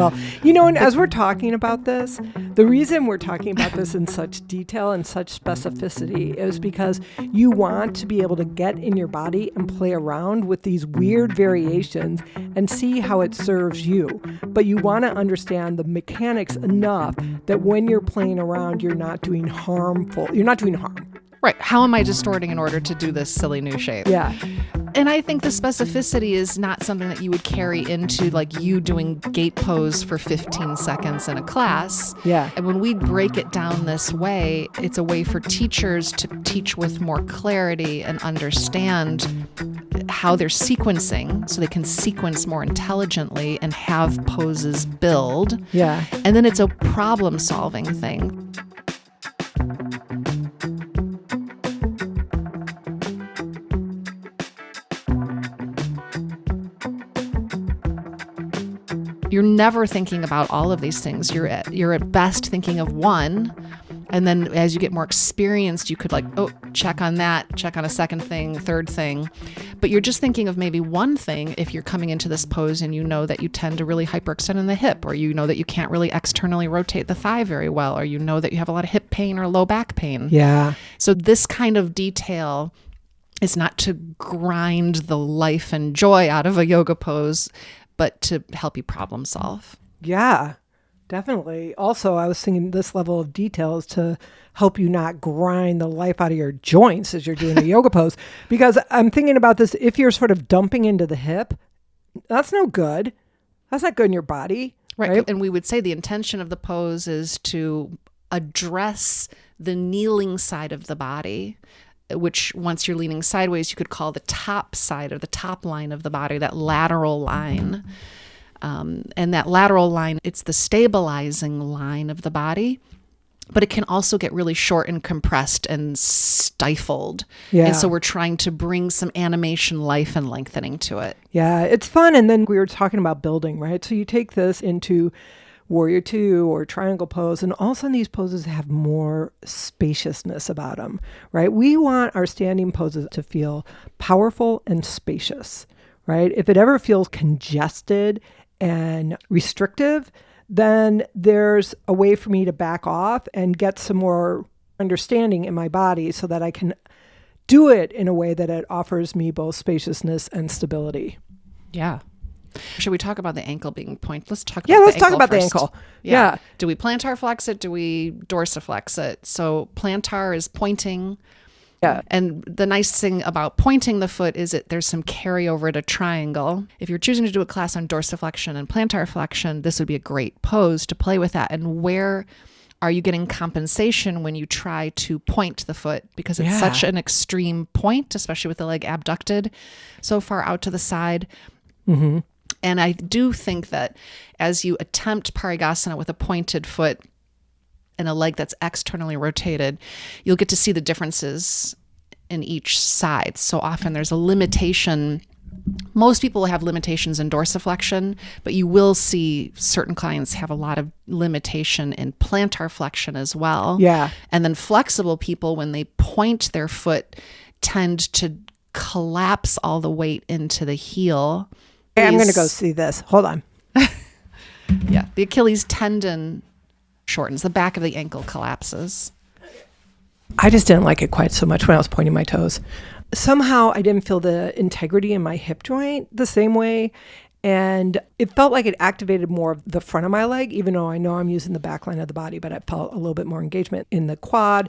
well. And as we're talking about this, the reason we're talking about this in such detail and such specificity is because you want to be able to get in your body and play around with these weird variations and see how it serves you. But you want to understand the mechanics enough that when you're playing around, you're not doing harm. Right. How am I distorting in order to do this silly new shape? Yeah. And I think the specificity is not something that you would carry into like you doing gait pose for 15 seconds in a class. Yeah. And when we break it down this way, it's a way for teachers to teach with more clarity and understand how they're sequencing so they can sequence more intelligently and have poses build. Yeah. And then it's a problem solving thing. You're never thinking about all of these things. You're at best thinking of one. And then as you get more experienced, you could check on that, check on a second thing, third thing. But you're just thinking of maybe one thing if you're coming into this pose and you know that you tend to really hyperextend in the hip, or you know that you can't really externally rotate the thigh very well, or you know that you have a lot of hip pain or low back pain. Yeah. So this kind of detail is not to grind the life and joy out of a yoga pose, but to help you problem solve. Yeah, definitely. Also, I was thinking this level of detail is to help you not grind the life out of your joints as you're doing a yoga pose. Because I'm thinking about this, if you're sort of dumping into the hip, that's no good. That's not good in your body. Right. And we would say the intention of the pose is to address the kneeling side of the body, which once you're leaning sideways, you could call the top side or the top line of the body, that lateral line. And that lateral line, it's the stabilizing line of the body, but it can also get really short and compressed and stifled. Yeah. And so we're trying to bring some animation, life, and lengthening to it. Yeah, it's fun. And then we were talking about building, right? So you take this into Warrior Two or triangle pose, and all of a sudden these poses have more spaciousness about them, right? We want our standing poses to feel powerful and spacious, right? If it ever feels congested and restrictive, then there's a way for me to back off and get some more understanding in my body so that I can do it in a way that it offers me both spaciousness and stability. Yeah. Should we talk about the ankle being pointed? Let's talk about the ankle. Yeah. Do we plantar flex it? Do we dorsiflex it? So plantar is pointing. Yeah. And the nice thing about pointing the foot is that there's some carryover to triangle. If you're choosing to do a class on dorsiflexion and plantar flexion, this would be a great pose to play with that. And where are you getting compensation when you try to point the foot? Because it's such an extreme point, especially with the leg abducted so far out to the side. Mm-hmm. And I do think that as you attempt Parigasana with a pointed foot and a leg that's externally rotated, you'll get to see the differences in each side. So often there's a limitation. Most people have limitations in dorsiflexion, but you will see certain clients have a lot of limitation in plantar flexion as well. Yeah. And then flexible people, when they point their foot, tend to collapse all the weight into the heel. Hey, I'm going to go see this. Hold on. Yeah. The Achilles tendon shortens. The back of the ankle collapses. I just didn't like it quite so much when I was pointing my toes. Somehow I didn't feel the integrity in my hip joint the same way. And it felt like it activated more of the front of my leg, even though I know I'm using the back line of the body, but I felt a little bit more engagement in the quad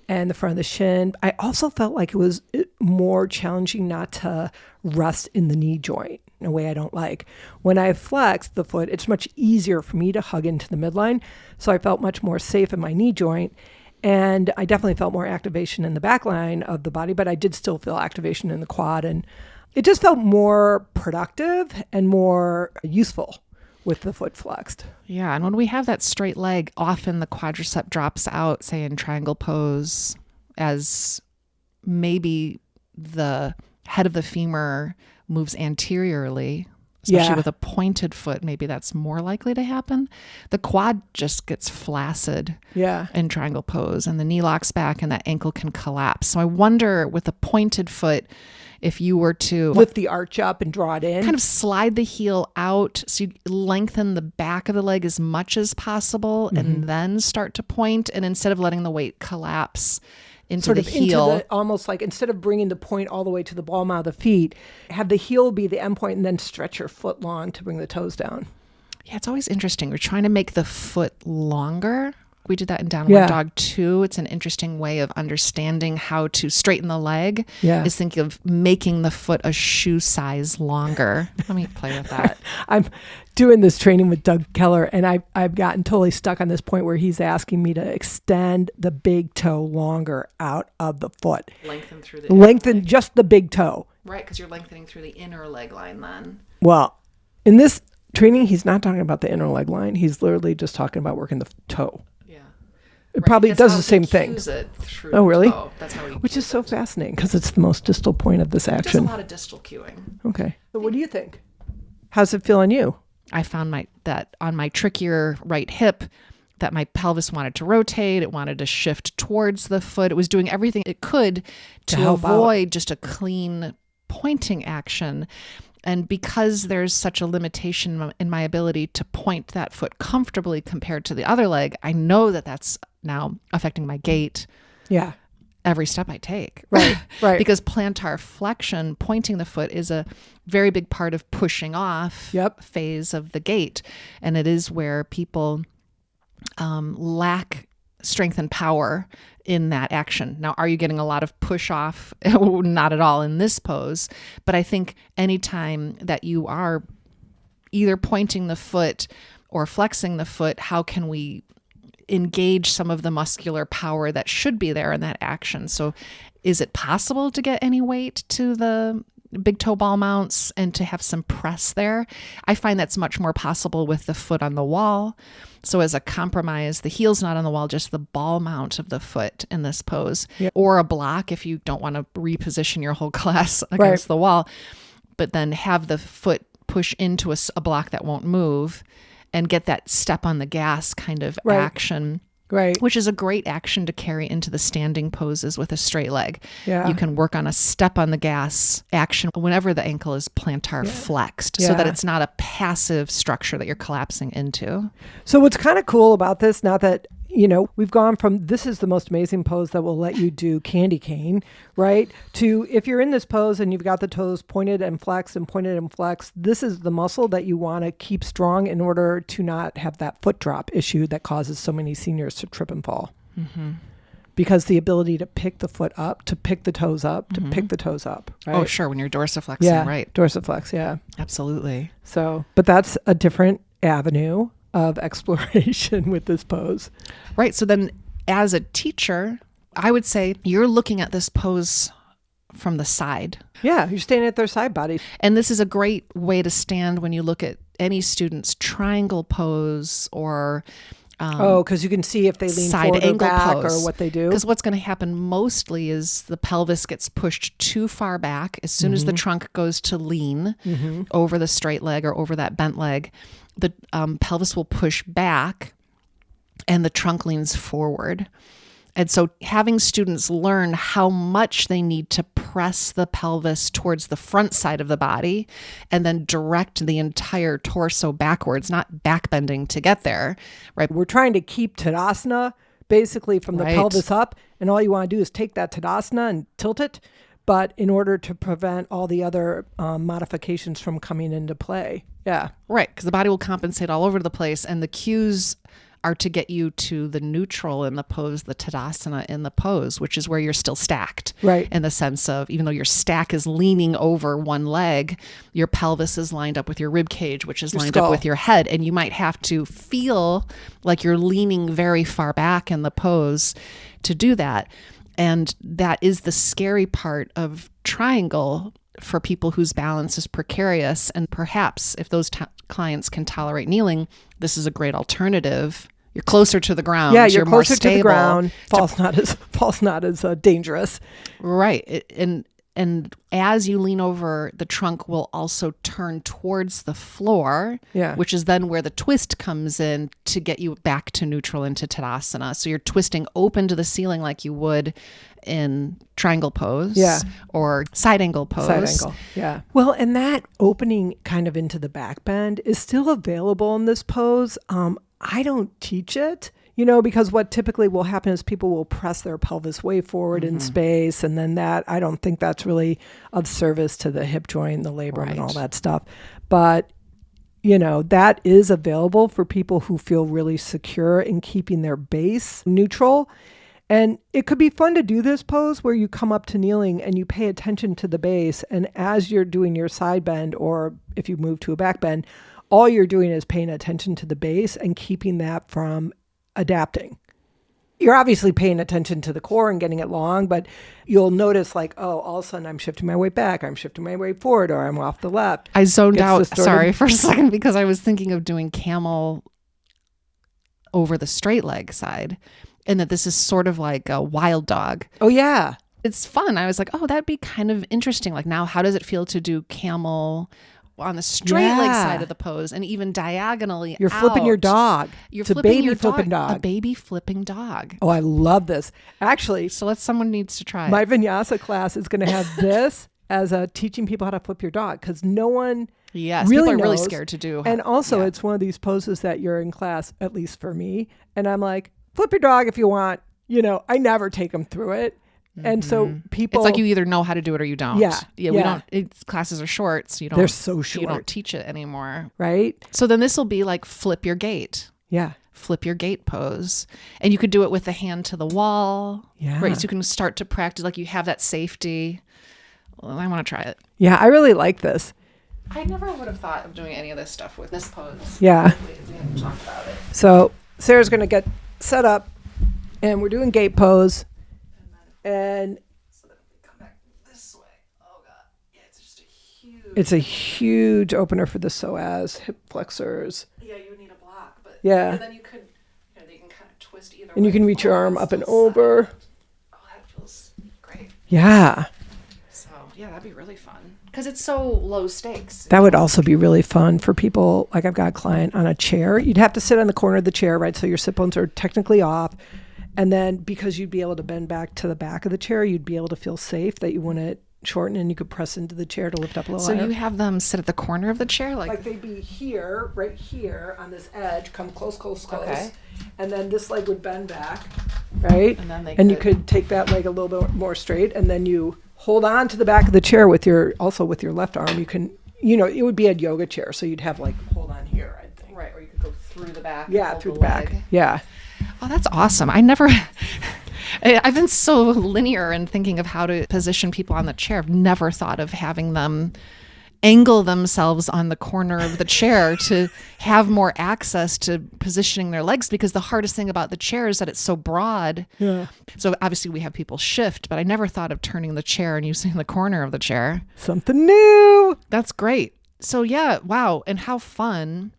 and the front of the shin. I also felt like it was more challenging not to rest in the knee joint in a way I don't like. When I flex the foot, it's much easier for me to hug into the midline. So I felt much more safe in my knee joint. And I definitely felt more activation in the back line of the body, but I did still feel activation in the quad. And it just felt more productive and more useful with the foot flexed. Yeah. And when we have that straight leg, often the quadricep drops out, say in triangle pose, as maybe the head of the femur moves anteriorly, especially with a pointed foot. Maybe that's more likely to happen. The quad just gets flaccid in triangle pose, and the knee locks back and that ankle can collapse. So I wonder with a pointed foot, if you were to lift the arch up and draw it in. kind of slide the heel out so you lengthen the back of the leg as much as possible and then start to point. And instead of letting the weight collapse into Sort the of heel. into almost like instead of bringing the point all the way to the ball mouth of the feet, have the heel be the end point and then stretch your foot long to bring the toes down. Yeah, it's always interesting. We're trying to make the foot longer. We did that in Downward Dog too. It's an interesting way of understanding how to straighten the leg. Yeah. Is think of making the foot a shoe size longer. Let me play with that. I'm doing this training with Doug Keller, and I've gotten totally stuck on this point where he's asking me to extend the big toe longer out of the foot. Lengthen just the big toe. Right, because you're lengthening through the inner leg line then. Well, in this training, he's not talking about the inner leg line. He's literally just talking about working the toe. It probably does the same thing. Oh, really? That's how he Which is so fascinating because it's the most distal point of this action. There's a lot of distal cueing. Okay. So what do you think? How's it feel on you? I found that on my trickier right hip that my pelvis wanted to rotate. It wanted to shift towards the foot. It was doing everything it could to avoid just a clean pointing action. And because there's such a limitation in my ability to point that foot comfortably compared to the other leg, I know that that's now affecting my gait. Yeah. Every step I take. Right. Because plantar flexion, pointing the foot, is a very big part of pushing off phase of the gait. And it is where people lack strength and power in that action. Now, are you getting a lot of push off? Not at all in this pose. But I think anytime that you are either pointing the foot or flexing the foot, how can we engage some of the muscular power that should be there in that action? So is it possible to get any weight to the big toe ball mounts and to have some press there? I find that's much more possible with the foot on the wall. So as a compromise, the heel's not on the wall, just the ball mount of the foot in this pose, or a block if you don't want to reposition your whole class against the wall, but then have the foot push into a block that won't move and get that step on the gas kind of action. Right. Which is a great action to carry into the standing poses with a straight leg. Yeah. You can work on a step on the gas action whenever the ankle is plantar flexed so that it's not a passive structure that you're collapsing into. So what's kind of cool about this, now that, you know, we've gone from this is the most amazing pose that will let you do candy cane, right? To if you're in this pose and you've got the toes pointed and flexed, this is the muscle that you want to keep strong in order to not have that foot drop issue that causes so many seniors to trip and fall. Mm-hmm. Because the ability to pick the foot up, to pick the toes up, to pick the toes up. Right? Oh, sure. When you're dorsiflexing, right. Dorsiflex, yeah. Absolutely. So, but that's a different avenue of exploration with this pose. Right. So then as a teacher, I would say you're looking at this pose from the side. Yeah, you're standing at their side body. And this is a great way to stand when you look at any student's triangle pose or because you can see if they lean side forward angle or back pose. or what they do. Because what's going to happen mostly is the pelvis gets pushed too far back. As soon as the trunk goes to lean over the straight leg or over that bent leg, the pelvis will push back and the trunk leans forward. And so having students learn how much they need to press the pelvis towards the front side of the body and then direct the entire torso backwards, not backbending to get there, right? We're trying to keep Tadasana basically from the pelvis up, and all you want to do is take that Tadasana and tilt it, but in order to prevent all the other modifications from coming into play. Yeah. Right, because the body will compensate all over the place, and the cues are to get you to the neutral in the pose, the Tadasana in the pose, which is where you're still stacked. Right. In the sense of, even though your stack is leaning over one leg, your pelvis is lined up with your rib cage, which is lined up with your head. And you might have to feel like you're leaning very far back in the pose to do that. And that is the scary part of triangle for people whose balance is precarious. And perhaps if those clients can tolerate kneeling, this is a great alternative. You're closer to the ground. Yeah, you're closer more stable, to the ground. Fall's not as dangerous. Right. And And as you lean over, the trunk will also turn towards the floor, which is then where the twist comes in to get you back to neutral into Tadasana. So you're twisting open to the ceiling like you would in triangle pose or side angle pose. Side angle, yeah. Well, and that opening kind of into the back bend is still available in this pose. I don't teach it. Because what typically will happen is people will press their pelvis way forward in space. And then I don't think that's really of service to the hip joint, the labrum and all that stuff. But, that is available for people who feel really secure in keeping their base neutral. And it could be fun to do this pose where you come up to kneeling and you pay attention to the base. And as you're doing your side bend, or if you move to a back bend, all you're doing is paying attention to the base and keeping that from adapting. You're obviously paying attention to the core and getting it long, but you'll notice all of a sudden I'm shifting my weight back, I'm shifting my weight forward, or I'm off the left. I zoned out, sorry, for a second, because I was thinking of doing camel over the straight leg side, and that this is sort of like a wild dog. Oh, yeah. It's fun. I was like, that'd be kind of interesting. Like, now, how does it feel to do camel on the straight leg side of the pose, and even diagonally You're flipping your dog. You're flipping your flipping dog. A baby flipping dog. Oh, I love this. Actually, so someone needs to try my it. vinyasa class is going to have this as teaching people how to flip your dog, because no one really people are knows. really scared to do. And also, it's one of these poses that you're in class, at least for me, and I'm like, flip your dog if you want. I never take them through it. And so people, it's like you either know how to do it or you don't. Yeah. We don't, classes are short, so they're so short. You don't teach it anymore. Right. So then this will be like flip your gait. Yeah. Flip your gait pose. And you could do it with the hand to the wall. Yeah. Right. So you can start to practice, like you have that safety. Well, I want to try it. Yeah. I really like this. I never would have thought of doing any of this stuff with this pose. Yeah. We haven't talked about it. So Sarah's going to get set up and we're doing gait pose. And so then we come back this way. Oh God. Yeah, it's just it's a huge opener for the psoas, hip flexors. Yeah, you would need a block, but yeah. Then you could, they can kind of twist either way. And you can reach your arm up and over. Oh, that feels great. Yeah. So yeah, that'd be really fun because it's so low stakes. That would also be really fun for people. Like I've got a client on a chair. You'd have to sit on the corner of the chair, right? So your sit bones are technically off. And then because you'd be able to bend back to the back of the chair, you'd be able to feel safe that you want to shorten and you could press into the chair to lift up a little higher. So you have them sit at the corner of the chair? Like they'd be here, right here on this edge, come close. Okay. And then this leg would bend back, right? And you could take that leg a little bit more straight and then you hold on to the back of the chair with your left arm. You can, it would be a yoga chair. So you'd have hold on here, I think. Right, or you could go through the back. Yeah, through the back. Yeah. Oh, that's awesome. I've been so linear in thinking of how to position people on the chair. I've never thought of having them angle themselves on the corner of the chair to have more access to positioning their legs, because the hardest thing about the chair is that it's so broad. Yeah. So obviously we have people shift, but I never thought of turning the chair and using the corner of the chair. Something new. That's great. So yeah, wow. And how fun.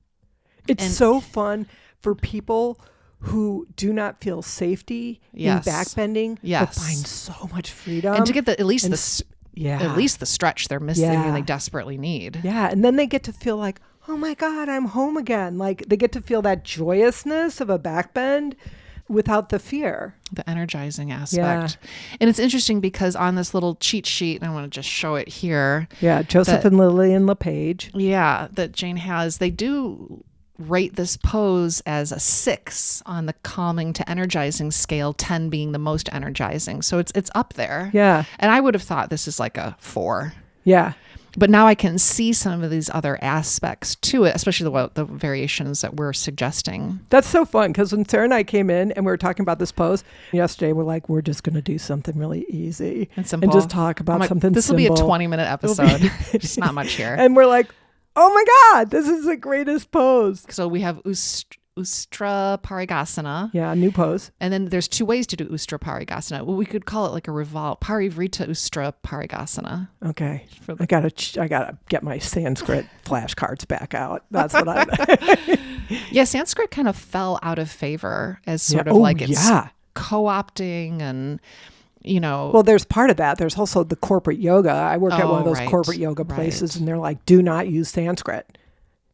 It's so fun for people who do not feel safety in backbending, but find so much freedom. And to get at least the stretch they're missing and they desperately need. Yeah. And then they get to feel like, oh my God, I'm home again. Like they get to feel that joyousness of a backbend without the fear. The energizing aspect. Yeah. And it's interesting because on this little cheat sheet, and I want to just show it here. Yeah. Joseph and Lillian LePage. Yeah. That Jane has. They do rate this pose as a 6 on the calming to energizing scale, 10 being the most energizing. So it's up there. Yeah. And I would have thought this is like a 4. Yeah. But now I can see some of these other aspects to it, especially the variations that we're suggesting. That's so fun because when Sarah and I came in and we were talking about this pose yesterday, we're like, we're just going to do something really easy and simple and just talk about something this simple. This will be a 20-minute episode. Just not much here. And we're like, oh my God, this is the greatest pose. So we have Ustra Parigasana. Yeah, new pose. And then there's 2 ways to do Ustra Parigasana. Well, we could call it like a revolve. Parivrita Ustra Parigasana. Okay. I gotta get my Sanskrit flashcards back out. That's what I'm. Yeah, Sanskrit kind of fell out of favor as sort of it's co-opting and Well, there's part of that. There's also the corporate yoga. I work at one of those right, corporate yoga places, right. and they're like, do not use Sanskrit.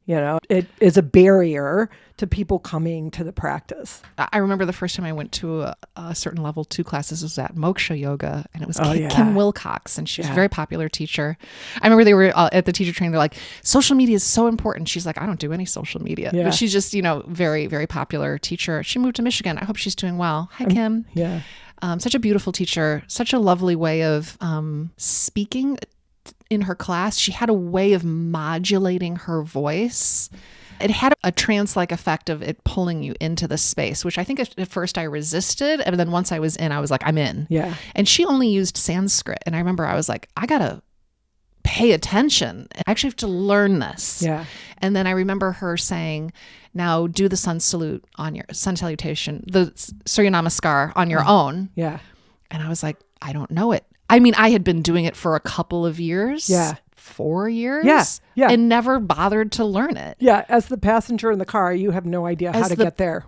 It is a barrier to people coming to the practice. I remember the first time I went to a certain level 2 classes was at Moksha Yoga, and it was Oh, yeah. Kim Wilcox, and she was a Yeah. very popular teacher. I remember they were at the teacher training. They're like, social media is so important. She's like, I don't do any social media, Yeah. but she's just, very, very popular teacher. She moved to Michigan. I hope she's doing well. Hi, Kim. Yeah. Such a beautiful teacher, such a lovely way of speaking in her class. She had a way of modulating her voice. It had a trance-like effect of it pulling you into the space, which I think at first I resisted. And then once I was in, I was like, I'm in. Yeah. And she only used Sanskrit. And I remember I was like, I got to pay attention. I actually have to learn this. Yeah. And then I remember her saying, now do the sun salute on your sun salutation, the Surya Namaskar on your own. Yeah. And I was like, I don't know it. I mean, I had been doing it for a couple of years. Yeah. 4 years. Yeah. Yeah. And never bothered to learn it. Yeah. As the passenger in the car, you have no idea how to get there.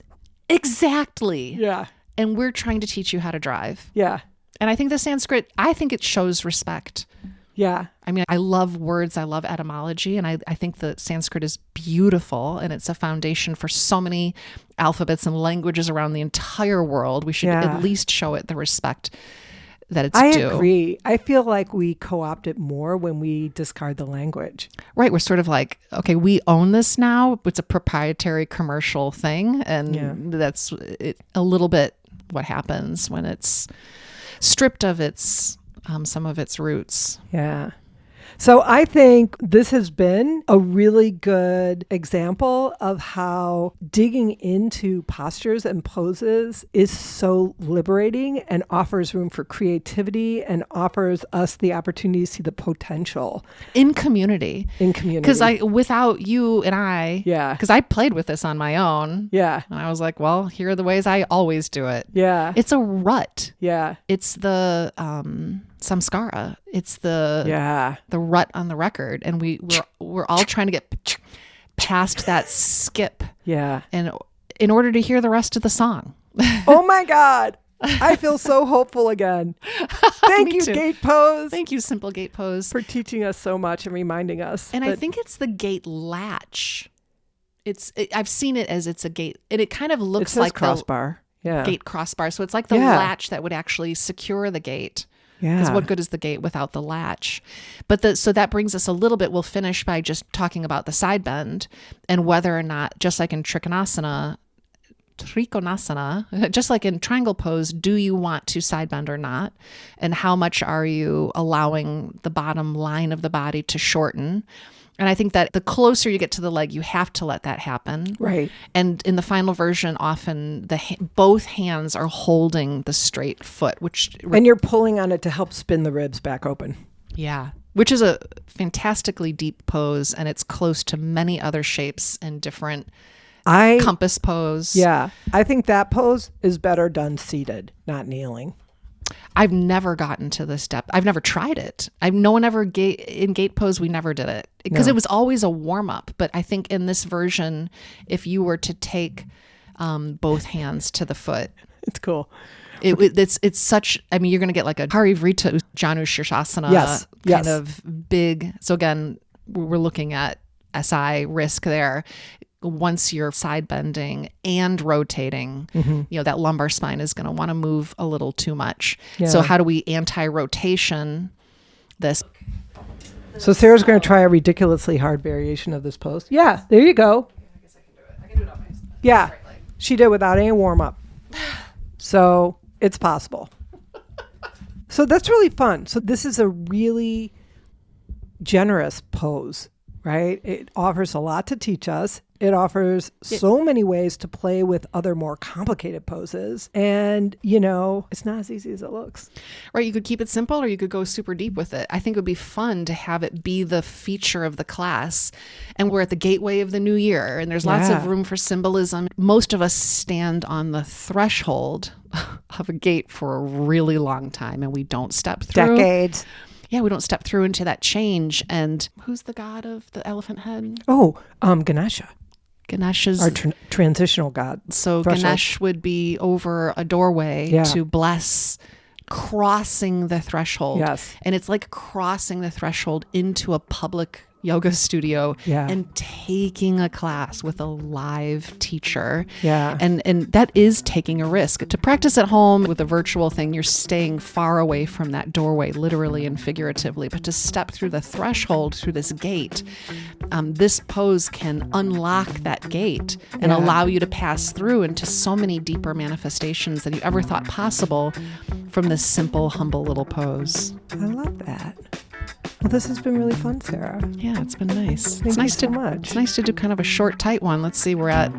Exactly. Yeah. And we're trying to teach you how to drive. Yeah. And I think the Sanskrit, I think it shows respect. Yeah. I mean, I love words. I love etymology. And I think the Sanskrit is beautiful. And it's a foundation for so many alphabets and languages around the entire world. We should Yeah. at least show it the respect that it's I due. agree. I feel like we co-opt it more when we discard the language. Right. We're sort of like, okay, we own this now. It's a proprietary commercial thing. And that's a little bit what happens when it's stripped of its some of its roots. Yeah. So I think this has been a really good example of how digging into postures and poses is so liberating and offers room for creativity and offers us the opportunity to see the potential In community. Because without you and I, because I played with this on my own. Yeah. And I was like, well, here are the ways I always do it. Yeah. It's a rut. Yeah. It's the samskara. It's the rut on the record, and we're all trying to get past that skip. Yeah. And in order to hear the rest of the song. Oh my God. I feel so hopeful again. Thank you, too. Gait Pose. Thank you, Simple Gait Pose, for teaching us so much and reminding us. And I think it's the gait latch. I've seen it as it's a gait, and it kind of looks like crossbar. Gait crossbar. So it's like the latch that would actually secure the gate. Because what good is the gate without the latch? But so that brings us a little bit. We'll finish by just talking about the side bend and whether or not, just like in Trikonasana, just like in triangle pose, do you want to side bend or not? And how much are you allowing the bottom line of the body to shorten? And I think that the closer you get to the leg, you have to let that happen. Right. And in the final version, often both hands are holding the straight foot, and you're pulling on it to help spin the ribs back open. Yeah. Which is a fantastically deep pose, and it's close to many other shapes and different compass pose. Yeah. I think that pose is better done seated, not kneeling. I've never gotten to this step. I've never tried it. No one ever in gait pose. We never did it because it was always a warm up. But I think in this version, if you were to take both hands to the foot, it's cool. It's such. I mean, you're going to get like a Parivrita Janu Shirshasana kind of big. So again, we're looking at SI risk there. Once you're side bending and rotating, that lumbar spine is going to want to move a little too much. Yeah. So how do we anti-rotation this? So Sarah's going to try a ridiculously hard variation of this pose. Yeah, there you go. I guess I can do it. I can do it on my Yeah, she did without any warm-up. So it's possible. So that's really fun. So this is a really generous pose, right? It offers a lot to teach us. It offers so many ways to play with other more complicated poses. And, it's not as easy as it looks. Right. You could keep it simple or you could go super deep with it. I think it would be fun to have it be the feature of the class. And we're at the gateway of the new year and there's lots of room for symbolism. Most of us stand on the threshold of a gate for a really long time and we don't step through. Decades. Yeah, we don't step through into that change. And who's the god of the elephant head? Oh, Ganesha. Ganesha's our transitional god. So threshold. Ganesh would be over a doorway to bless crossing the threshold. Yes. And it's like crossing the threshold into a public yoga studio Yeah. and taking a class with a live teacher. Yeah. And that is taking a risk. To practice at home with a virtual thing, you're staying far away from that doorway, literally and figuratively. But to step through the threshold, through this gate, this pose can unlock that gate and allow you to pass through into so many deeper manifestations than you ever thought possible from this simple, humble little pose. I love that. Well, this has been really fun, Sarah. Yeah, it's been nice. Thank you so much. It's nice to do kind of a short, tight one. Let's see, we're at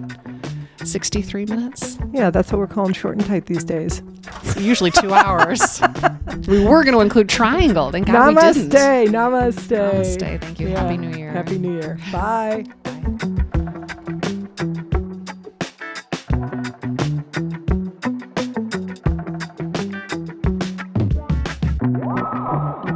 63 minutes. Yeah, that's what we're calling short and tight these days. It's usually 2 hours. We were going to include triangle. Thank God we didn't. Namaste. Namaste. Thank you. Yeah. Happy New Year. Happy New Year. Bye. Bye.